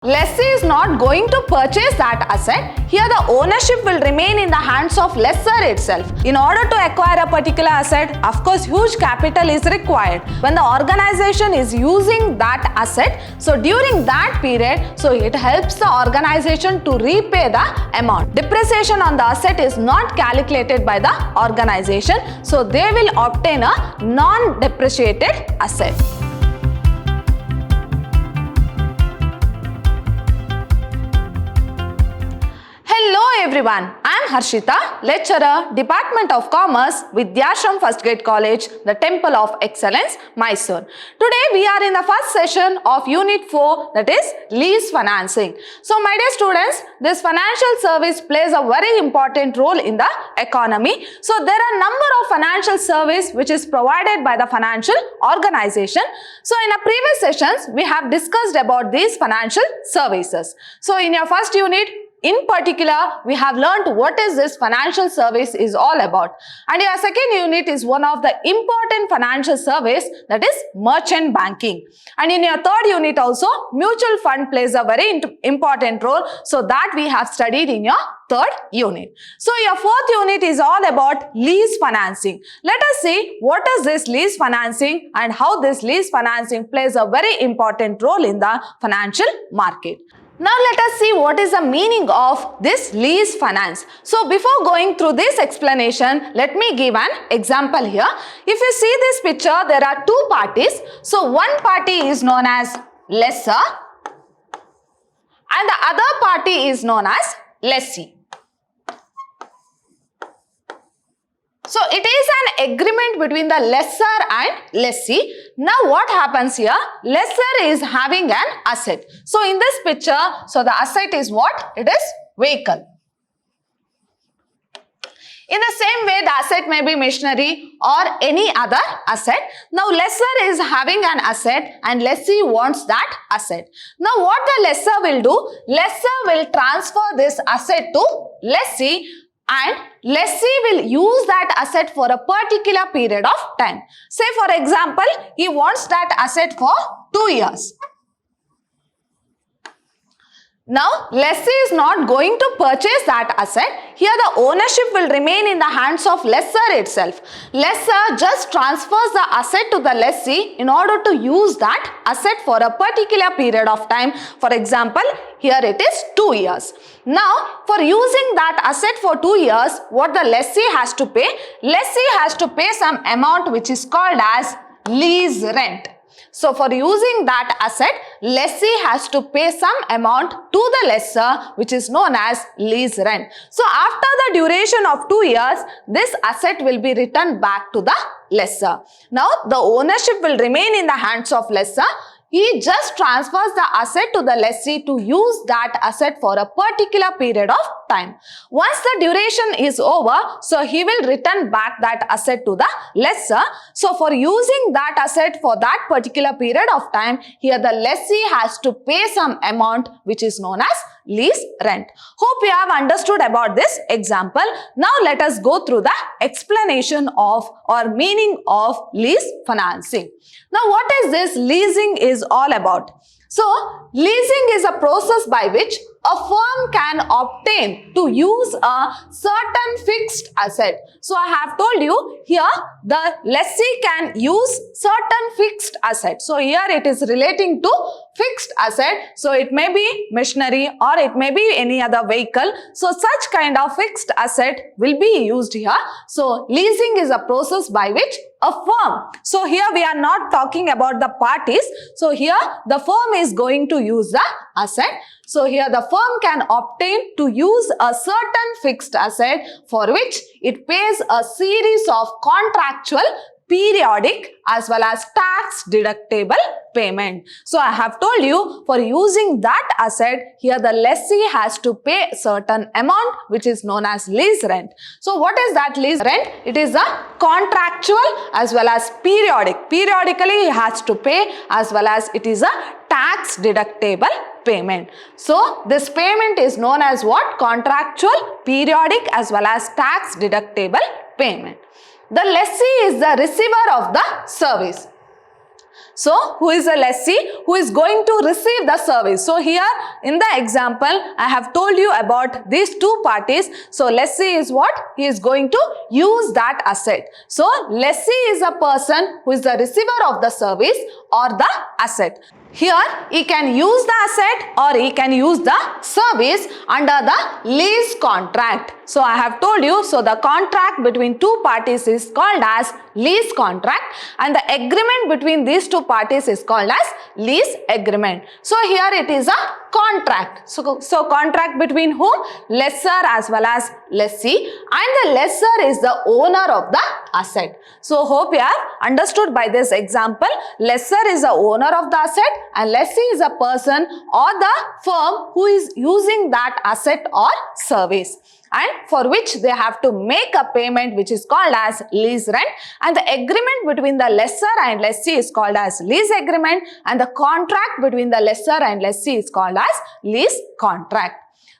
Lessee is not going to purchase that asset. Here the ownership will remain in the hands of lessor itself. In order to acquire a particular asset, of course huge capital is required. When the organization is using that asset, so during that period, so it helps the organization to repay the amount. Depreciation on the asset is not calculated by the organization, so they will obtain a non-depreciated asset. Hello everyone, I am Harshita, lecturer, Department of Commerce, Vidyashram First Grade College, the Temple of Excellence, Mysore. Today we are in the first session of Unit 4, that is lease financing. So my dear students, this financial service plays a very important role in the economy. So there are a number of financial service which is provided by the financial organization. So in our previous sessions, we have discussed about these financial services. So in your first unit, in particular, we have learned what is this financial service is all about. And your second unit is one of the important financial service, that is merchant banking. And in your third unit also, mutual fund plays a very important role. So that we have studied in your third unit. So your fourth unit is all about lease financing. Let us see what is this lease financing and how this lease financing plays a very important role in the financial market. Now let us see what is the meaning of this lease finance. So before going through this explanation, let me give an example here. If you see this picture, there are two parties. So one party is known as lessor and the other party is known as lessee. So it is an agreement between the lessor and lessee. Now what happens here? Lessor is having an asset. So in this picture, so the asset is what? It is vehicle. In the same way, the asset may be machinery or any other asset. Now lessor is having an asset and lessee wants that asset. Now what the lessor will do? Lessor will transfer this asset to lessee, and lessee will use that asset for a particular period of time. Say for example, he wants that asset for 2 years. Now, lessee is not going to purchase that asset. Here the ownership will remain in the hands of lessor itself. Lessor just transfers the asset to the lessee in order to use that asset for a particular period of time. For example, here it is 2 years. Now, for using that asset for 2 years, what the lessee has to pay? Lessee has to pay some amount which is called as lease rent. So for using that asset, lessee has to pay some amount to the lessor which is known as lease rent. So after the duration of 2 years, this asset will be returned back to the lessor. Now the ownership will remain in the hands of lessor. He just transfers the asset to the lessee to use that asset for a particular period of time. Once the duration is over, so he will return back that asset to the lessor. So for using that asset for that particular period of time, here the lessee has to pay some amount which is known as lease rent. Hope you have understood about this example. Now let us go through the explanation of or meaning of lease financing. Now what is this leasing is all about? So leasing is a process by which a firm can obtain to use a certain fixed asset. So I have told you here the lessee can use certain fixed asset. So here it is relating to fixed asset. So it may be machinery or it may be any other vehicle. So such kind of fixed asset will be used here. So leasing is a process by which a firm. So here we are not talking about the parties. So here the firm is going to use the asset. So here the firm can obtain to use a certain fixed asset for which it pays a series of contractual, periodic as well as tax deductible payment. So I have told you for using that asset, here the lessee has to pay a certain amount which is known as lease rent. So what is that lease rent? It is a contractual as well as periodic. Periodically he has to pay as well as it is a tax deductible payment. So this payment is known as what? Contractual, periodic as well as tax deductible payment. The lessee is the receiver of the service. So who is the lessee? Who is going to receive the service? So here in the example, I have told you about these two parties. So lessee is what? He is going to use that asset. So lessee is a person who is the receiver of the service or the asset. Here he can use the asset or he can use the service under the lease contract. So I have told you, so the contract between two parties is called as lease contract and the agreement between these two parties is called as lease agreement. So here it is a contract. So contract between whom? Lessor as well as lessee, and the lessor is the owner of the asset. So hope you have understood by this example. Lessor is the owner of the asset and lessee is a person or the firm who is using that asset or service, and for which they have to make a payment which is called as lease rent, and the agreement between the lessor and lessee is called as lease agreement, and the contract between the lessor and lessee is called as lease contract.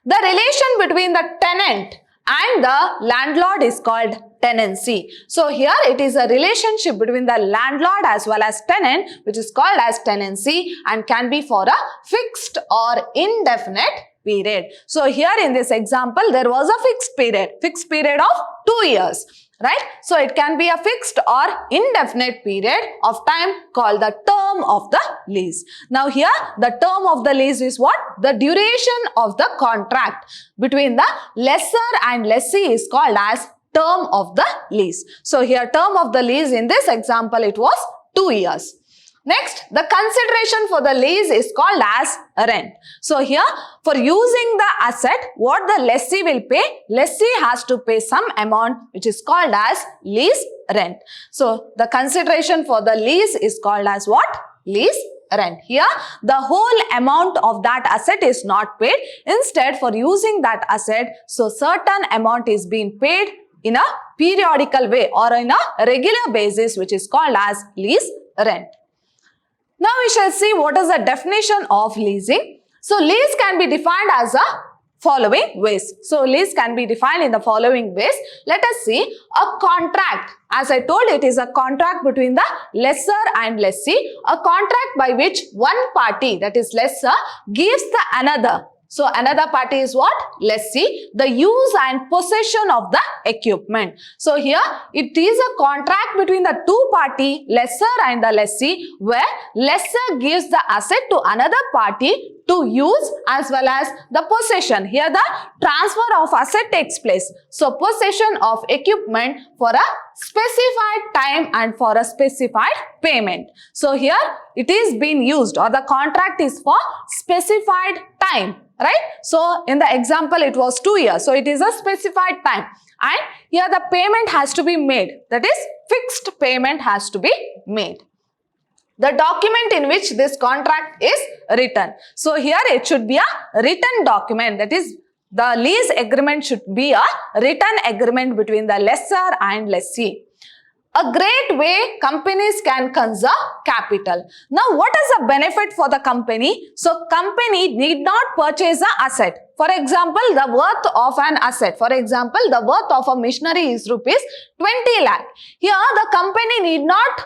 The relation between the tenant and the landlord is called tenancy. So here it is a relationship between the landlord as well as tenant which is called as tenancy and can be for a fixed or indefinite period. So here in this example there was a fixed period of 2 years, right? So it can be a fixed or indefinite period of time called the term of the lease. Now here the term of the lease is what? The duration of the contract between the lessor and lessee is called as term of the lease. So here term of the lease in this example it was 2 years. Next, the consideration for the lease is called as rent. So here for using the asset, what the lessee will pay? Lessee has to pay some amount which is called as lease rent. So the consideration for the lease is called as what? Lease rent. Here the whole amount of that asset is not paid. Instead, for using that asset, so certain amount is being paid in a periodical way or in a regular basis which is called as lease rent. Now we shall see what is the definition of leasing. So lease can be defined as a following ways. So lease can be defined in the following ways. Let us see a contract. As I told, it is a contract between the lessor and lessee. A contract by which one party, that is lessor, gives the another. So another party is what? Lessee, the use and possession of the equipment. So here it is a contract between the two party, lessor and the lessee, where lessor gives the asset to another party to use as well as the possession. Here the transfer of asset takes place. So possession of equipment for a specified time and for a specified payment. So here it is being used or the contract is for specified time. Right? So in the example it was 2 years. So it is a specified time and here the payment has to be made. That is fixed payment has to be made. The document in which this contract is written. So here it should be a written document. That is the lease agreement should be a written agreement between the lessor and lessee. A great way companies can conserve capital. Now, what is the benefit for the company? So, company need not purchase an asset. For example, the worth of an asset. For example, the worth of a machinery is rupees 20 lakh. Here, the company need not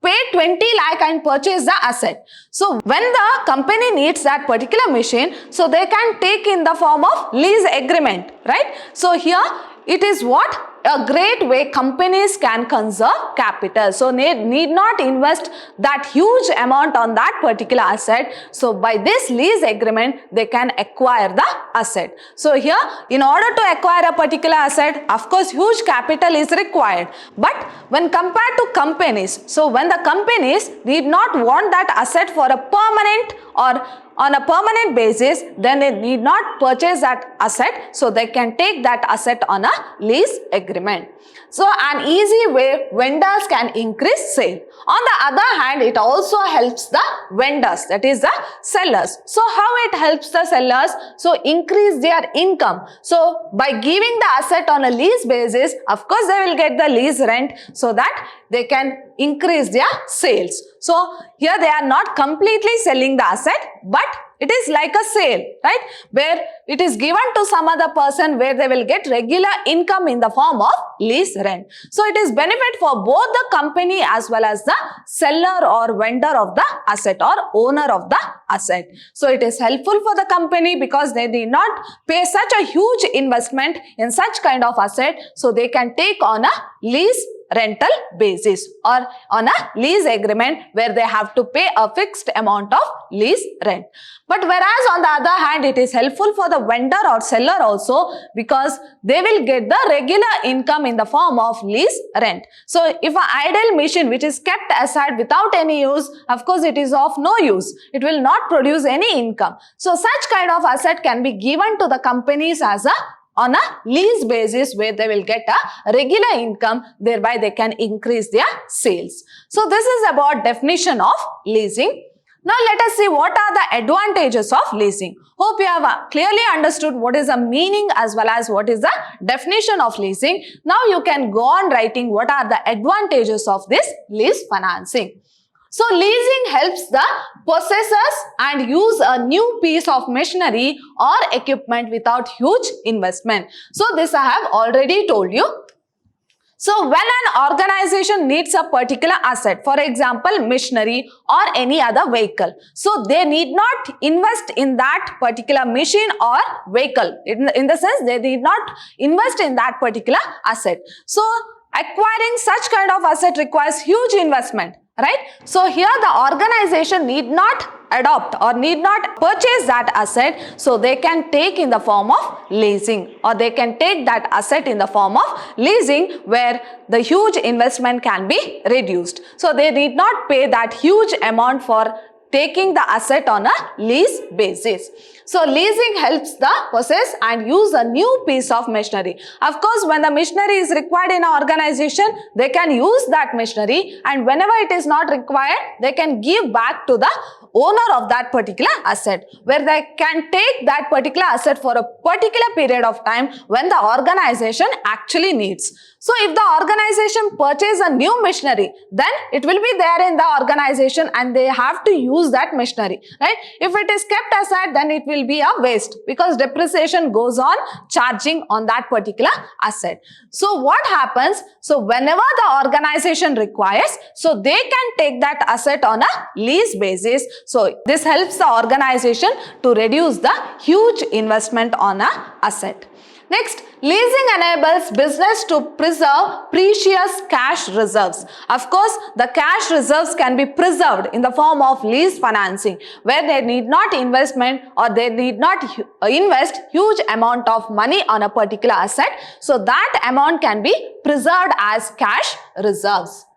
pay 20 lakh and purchase the asset. So, when the company needs that particular machine, so they can take in the form of lease agreement, right? So, here it is what? A great way companies can conserve capital. So, they need not invest that huge amount on that particular asset. So, by this lease agreement, they can acquire the asset. So, here in order to acquire a particular asset, of course, huge capital is required. But when compared to companies, so when the companies need not want that asset for a permanent or on a permanent basis, then they need not purchase that asset. So, they can take that asset on a lease agreement. So, an easy way vendors can increase sale. On the other hand, it also helps the vendors, that is the sellers. So, how it helps the sellers? So, increase their income. So, by giving the asset on a lease basis, of course, they will get the lease rent so that they can increase their sales. So, here they are not completely selling the asset, but It is like a sale, right? Where it is given to some other person where they will get regular income in the form of lease rent. So it is benefit for both the company as well as the seller or vendor of the asset or owner of the asset. So it is helpful for the company because they need not pay such a huge investment in such kind of asset, so they can take on a lease rental basis or on a lease agreement where they have to pay a fixed amount of lease rent. But whereas on the other hand, it is helpful for the vendor or seller also because they will get the regular income in the form of lease rent. So if an idle machine which is kept aside without any use, of course it is of no use. It will not produce any income. So such kind of asset can be given to the companies as on a lease basis where they will get a regular income, thereby they can increase their sales. So this is about definition of leasing. Now let us see what are the advantages of leasing. Hope you have clearly understood what is the meaning as well as what is the definition of leasing. Now you can go on writing what are the advantages of this lease financing. So leasing helps the possessors and use a new piece of machinery or equipment without huge investment. So this I have already told you. So when an organization needs a particular asset, for example machinery or any other vehicle, so they need not invest in that particular machine or vehicle. In the sense they need not invest in that particular asset. So acquiring such kind of asset requires huge investment. Right? So here the organization need not adopt or need not purchase that asset, so they can take in the form of leasing, or they can take that asset in the form of leasing where the huge investment can be reduced. So they need not pay that huge amount for taking the asset on a lease basis. So leasing helps the possess and use a new piece of machinery. Of course, when the machinery is required in an organization, they can use that machinery, and whenever it is not required, they can give back to the owner of that particular asset, where they can take that particular asset for a particular period of time when the organization actually needs. So if the organization purchase a new machinery, then it will be there in the organization and they have to use that machinery, right? If it is kept aside, then it will be a waste because depreciation goes on charging on that particular asset. So what happens? So whenever the organization requires, so they can take that asset on a lease basis. So this helps the organization to reduce the huge investment on an asset. Next, leasing enables business to preserve precious cash reserves. Of course, the cash reserves can be preserved in the form of lease financing, where they need not investment or they need not invest huge amount of money on a particular asset. So that amount can be preserved as cash reserves.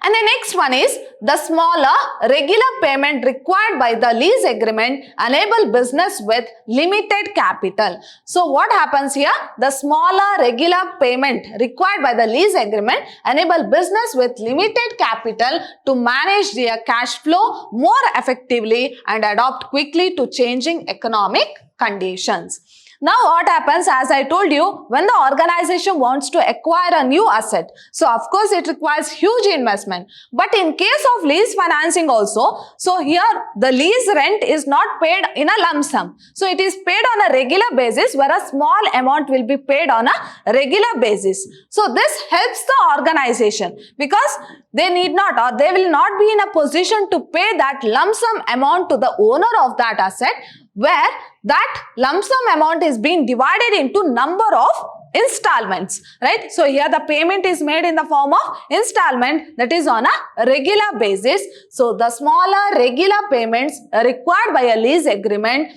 And the next one is the smaller regular payment required by the lease agreement enable business with limited capital. So what happens here? The smaller regular payment required by the lease agreement enable business with limited capital to manage their cash flow more effectively and adapt quickly to changing economic conditions. Now what happens, as I told you, when the organization wants to acquire a new asset, so of course it requires huge investment. But in case of lease financing also, so here the lease rent is not paid in a lump sum. So it is paid on a regular basis, where a small amount will be paid on a regular basis. So this helps the organization because they need not or they will not be in a position to pay that lump sum amount to the owner of that asset, where that lump sum amount is being divided into number of installments, right? So here the payment is made in the form of installment, that is on a regular basis. So the smaller regular payments required by a lease agreement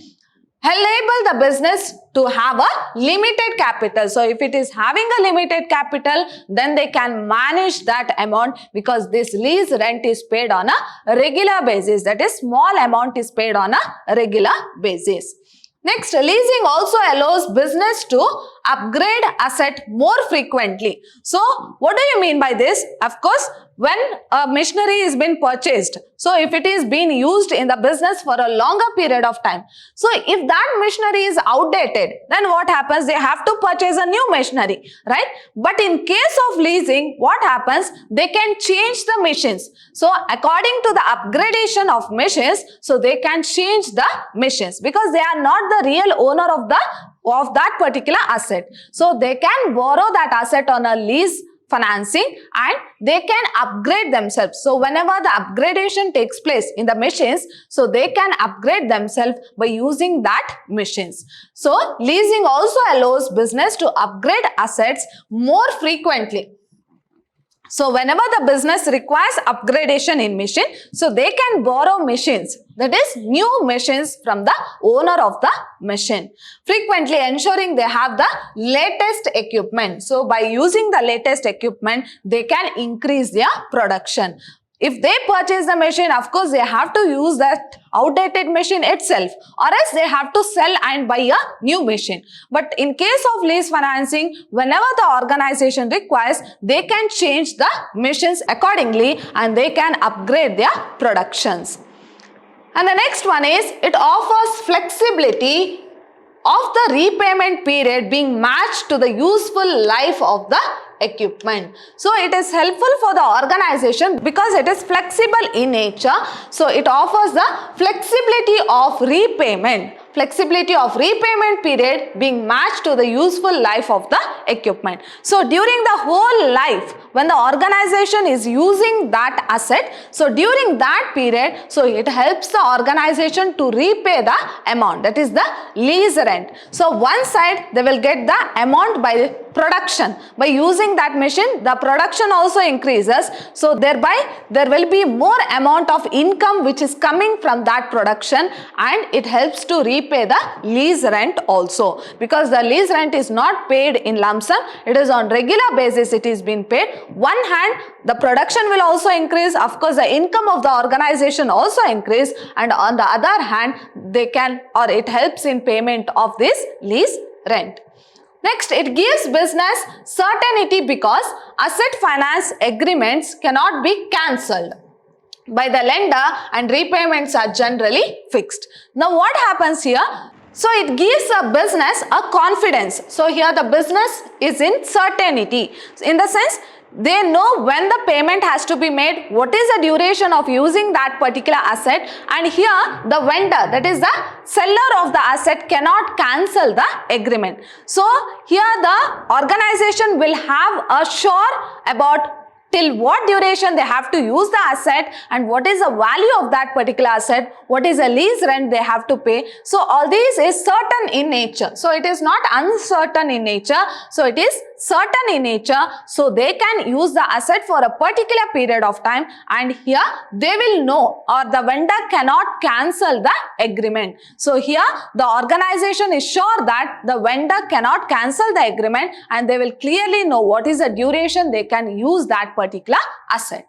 enable the business to have a limited capital. So if it is having a limited capital, then they can manage that amount because this lease rent is paid on a regular basis. That is, small amount is paid on a regular basis. Next, leasing also allows business to upgrade asset more frequently. So what do you mean by this? Of course, when a machinery is been purchased, so if it is being used in the business for a longer period of time, so if that machinery is outdated, then what happens? They have to purchase a new machinery, right? But in case of leasing, what happens? They can change the machines. So according to the upgradation of machines, so they can change the machines because they are not the real owner of that particular asset. So they can borrow that asset on a lease financing and they can upgrade themselves. So whenever the upgradation takes place in the machines, so they can upgrade themselves by using that machines. So leasing also allows business to upgrade assets more frequently. So whenever the business requires upgradation in machine, so they can borrow machines, that is new machines from the owner of the machine, frequently ensuring they have the latest equipment. So by using the latest equipment, they can increase their production. If they purchase the machine, of course, they have to use that outdated machine itself, or else they have to sell and buy a new machine. But in case of lease financing, whenever the organization requires, they can change the machines accordingly and they can upgrade their productions. And the next one is, it offers flexibility of the repayment period being matched to the useful life of the equipment. So it is helpful for the organization because it is flexible in nature. So it offers the flexibility of repayment period being matched to the useful life of the equipment. So during the whole life, when the organization is using that asset, so during that period, so it helps the organization to repay the amount, that is the lease rent. So one side they will get the amount by production. By using that machine, the production also increases. So thereby there will be more amount of income which is coming from that production, and it helps to repay the lease rent also, because the lease rent is not paid in lump sum, it is on regular basis it is being paid. One hand, the production will also increase, of course the income of the organization also increase, and on the other hand they can, or it helps in payment of this lease rent. Next, it gives business certainty because asset finance agreements cannot be cancelled by the lender and repayments are generally fixed. Now what happens here? So it gives a business a confidence. So here the business is in certainty, in the sense they know when the payment has to be made, what is the duration of using that particular asset, and here the vendor, that is the seller of the asset, cannot cancel the agreement. So here the organization will have a sure about till what duration they have to use the asset and what is the value of that particular asset, what is the lease rent they have to pay. So all these is certain in nature. So it is not uncertain in nature. So it is certain in nature. So they can use the asset for a particular period of time, and here they will know, or the vendor cannot cancel the agreement. So here the organization is sure that the vendor cannot cancel the agreement, and they will clearly know what is the duration they can use that particular asset.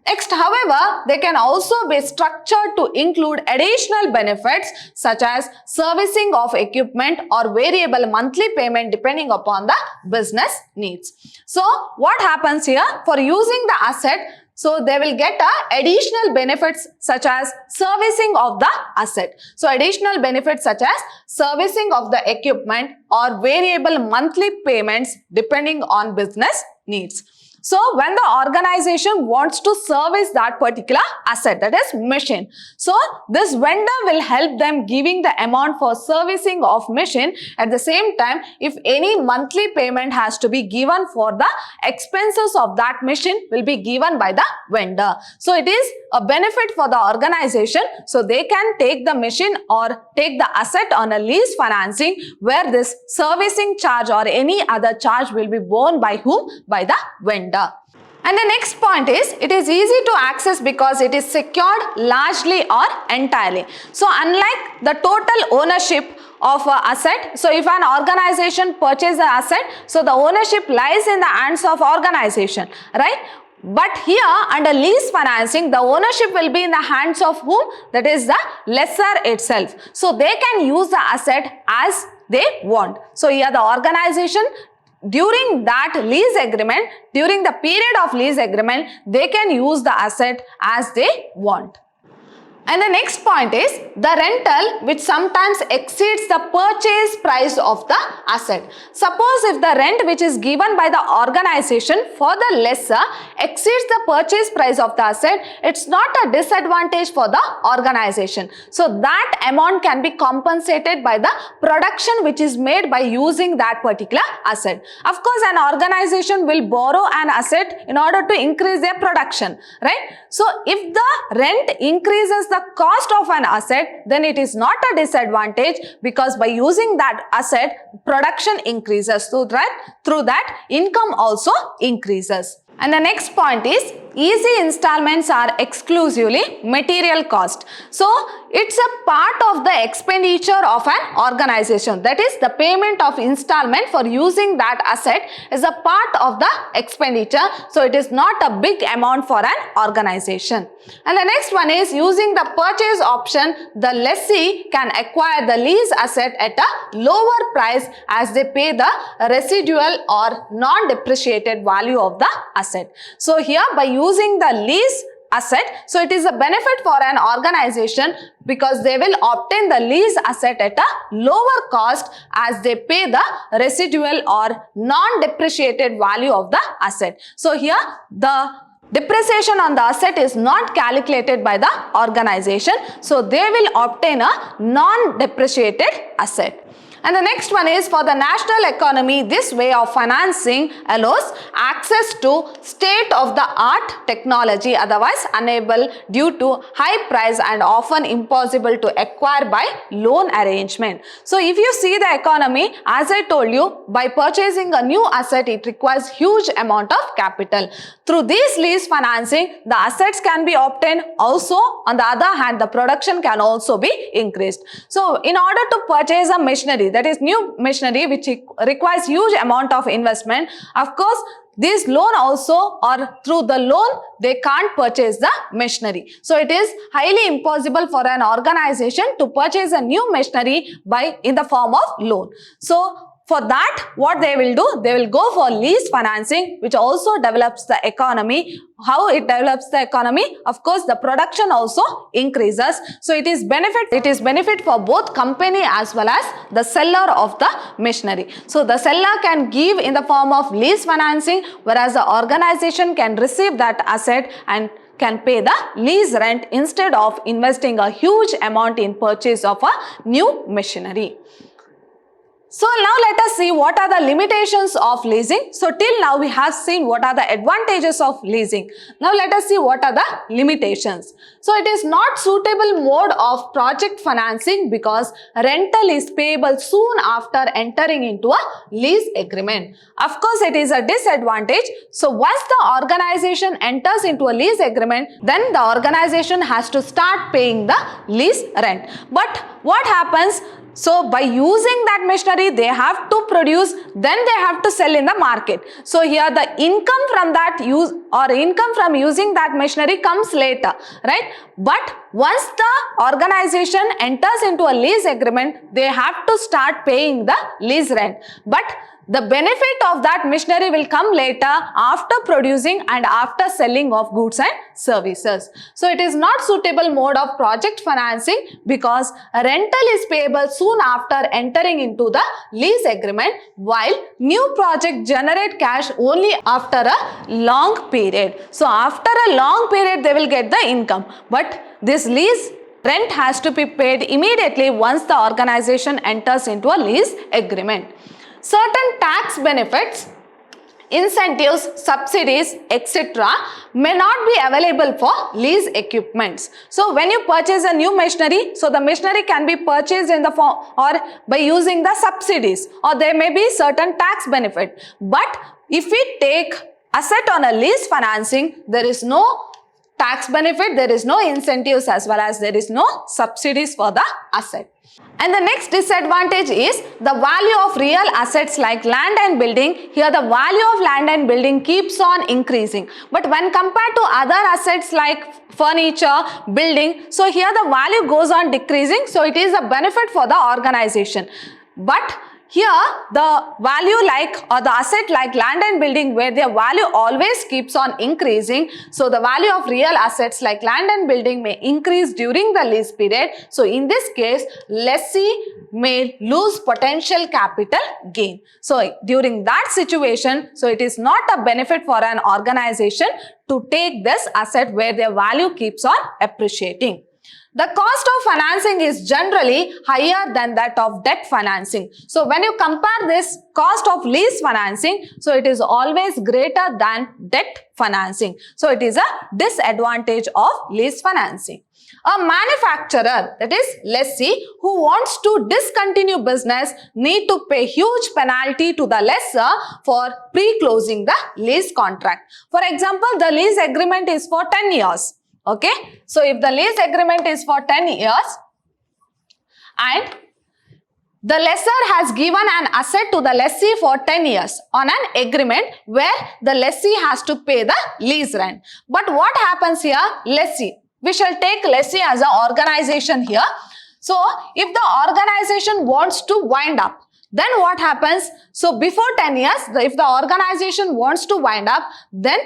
Next, however, they can also be structured to include additional benefits such as servicing of equipment or variable monthly payment depending upon the business needs. So what happens here? For using the asset, so they will get additional benefits such as servicing of the asset. So additional benefits such as servicing of the equipment or variable monthly payments depending on business needs. So when the organization wants to service that particular asset, that is machine, so this vendor will help them giving the amount for servicing of machine. At the same time, if any monthly payment has to be given for the expenses of that machine, will be given by the vendor. So it is a benefit for the organization. So they can take the machine or take the asset on a lease financing, where this servicing charge or any other charge will be borne by whom? By the vendor. And the next point is, it is easy to access because it is secured largely or entirely. So unlike the total ownership of an asset, so if an organization purchases an asset, so the ownership lies in the hands of organization, right? But here under lease financing, the ownership will be in the hands of whom? That is the lessor itself. So they can use the asset as they want. So here the organization, during that lease agreement, during the period of lease agreement, they can use the asset as they want. And the next point is the rental which sometimes exceeds the purchase price of the asset. Suppose if the rent which is given by the organization for the lessor exceeds the purchase price of the asset, it's not a disadvantage for the organization. So that amount can be compensated by the production which is made by using that particular asset. Of course, an organization will borrow an asset in order to increase their production, right? So if the rent increases the cost of an asset, then it is not a disadvantage, because by using that asset, production increases. Through that income also increases. And the next point is easy installments are exclusively material cost. So it's a part of the expenditure of an organization. That is, the payment of installment for using that asset is a part of the expenditure. So it is not a big amount for an organization. And the next one is using the purchase option, the lessee can acquire the lease asset at a lower price as they pay the residual or non-depreciated value of the asset. So here by using the lease asset, so it is a benefit for an organization because they will obtain the lease asset at a lower cost as they pay the residual or non-depreciated value of the asset. So here the depreciation on the asset is not calculated by the organization, so they will obtain a non-depreciated asset. And the next one is for the national economy, this way of financing allows access to state-of-the-art technology, otherwise unable due to high price and often impossible to acquire by loan arrangement. So if you see the economy, as I told you, by purchasing a new asset, it requires huge amount of capital. Through this lease financing, the assets can be obtained. Also, on the other hand, the production can also be increased. So in order to purchase a machinery, that is new machinery which requires huge amount of investment, of course this loan also, or through the loan they can't purchase the machinery. So it is highly impossible for an organization to purchase a new machinery in the form of loan. So for that, what they will do, they will go for lease financing, which also develops the economy. How it develops the economy? Of course, the production also increases. So it is benefit for both company as well as the seller of the machinery. So the seller can give in the form of lease financing, whereas the organization can receive that asset and can pay the lease rent instead of investing a huge amount in purchase of a new machinery. So now let us see what are the limitations of leasing. So till now we have seen what are the advantages of leasing. Now let us see what are the limitations. So it is not suitable mode of project financing because rental is payable soon after entering into a lease agreement. Of course it is a disadvantage. So once the organization enters into a lease agreement, then the organization has to start paying the lease rent. But what happens? So by using that machinery, they have to produce, then they have to sell in the market. So here the income from that use or income from using that machinery comes later, right? But once the organization enters into a lease agreement, they have to start paying the lease rent. But the benefit of that machinery will come later after producing and after selling of goods and services. So it is not suitable mode of project financing because rental is payable soon after entering into the lease agreement, while new project generate cash only after a long period. So after a long period they will get the income, but this lease rent has to be paid immediately once the organization enters into a lease agreement. Certain tax benefits, incentives, subsidies, etc. may not be available for lease equipments. So when you purchase a new machinery, so the machinery can be purchased in the form or by using the subsidies, or there may be certain tax benefit. But if we take asset on a lease financing, there is no tax benefit, there is no incentives as well as there is no subsidies for the asset. And the next disadvantage is the value of real assets like land and building. Here the value of land and building keeps on increasing. But when compared to other assets like furniture, building, so here the value goes on decreasing. So it is a benefit for the organization. But here the value like or the asset like land and building where their value always keeps on increasing. So the value of real assets like land and building may increase during the lease period. So in this case, lessee may lose potential capital gain. So during that situation, so it is not a benefit for an organization to take this asset where their value keeps on appreciating. The cost of financing is generally higher than that of debt financing. So when you compare this cost of lease financing, so it is always greater than debt financing. So it is a disadvantage of lease financing. A manufacturer, that is lessee, who wants to discontinue business need to pay huge penalty to the lessor for pre-closing the lease contract. For example, the lease agreement is for 10 years. Okay, so if the lease agreement is for 10 years and the lessor has given an asset to the lessee for 10 years on an agreement where the lessee has to pay the lease rent. But what happens here? Lessee. We shall take lessee as an organization here. So if the organization wants to wind up, then what happens? So before 10 years, if the organization wants to wind up, then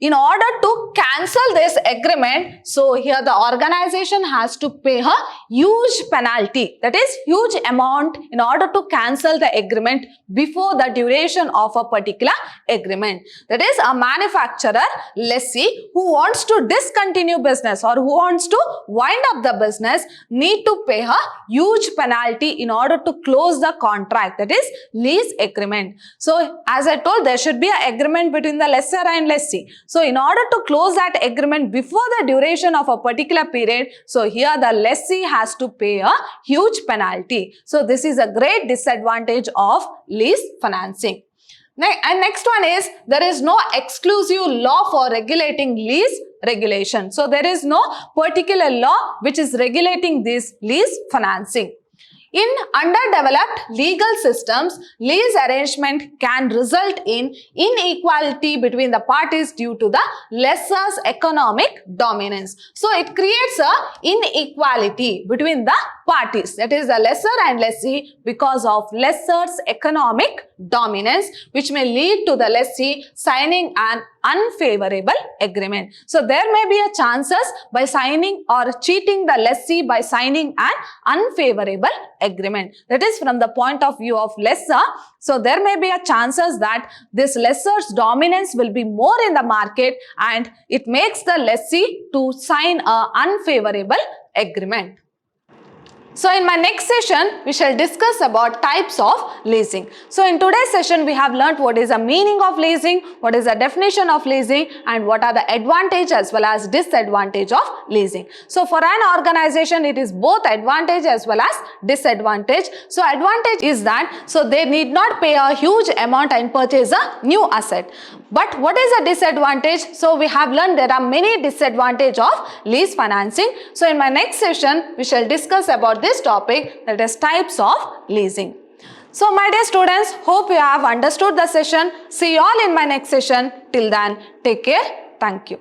in order to cancel this agreement, so here the organization has to pay a huge penalty, that is huge amount, in order to cancel the agreement before the duration of a particular agreement. That is, a manufacturer, lessee, who wants to discontinue business or who wants to wind up the business need to pay a huge penalty in order to close the contract, that is lease agreement. So as I told, there should be an agreement between the lessor and lessee. So in order to close that agreement before the duration of a particular period, so here the lessee has to pay a huge penalty. So this is a great disadvantage of lease financing. And next one is, there is no exclusive law for regulating lease regulation. So there is no particular law which is regulating this lease financing. In underdeveloped legal systems, lease arrangement can result in inequality between the parties due to the lessor's economic dominance. So it creates a inequality between the parties, that is the lessor and lessee, because of lessor's economic dominance, which may lead to the lessee signing an unfavorable agreement. So there may be a chances by signing or cheating the lessee by signing an unfavorable agreement. That is from the point of view of lessor. So there may be a chances that this lessor's dominance will be more in the market and it makes the lessee to sign an unfavorable agreement. So in my next session, we shall discuss about types of leasing. So in today's session, we have learnt what is the meaning of leasing, what is the definition of leasing, and what are the advantage as well as disadvantage of leasing. So for an organization, it is both advantage as well as disadvantage. So advantage is that, so they need not pay a huge amount and purchase a new asset. But what is a disadvantage? So we have learned there are many disadvantages of lease financing. So in my next session, we shall discuss about this topic, that is types of leasing. So my dear students, hope you have understood the session. See you all in my next session. Till then, take care. Thank you.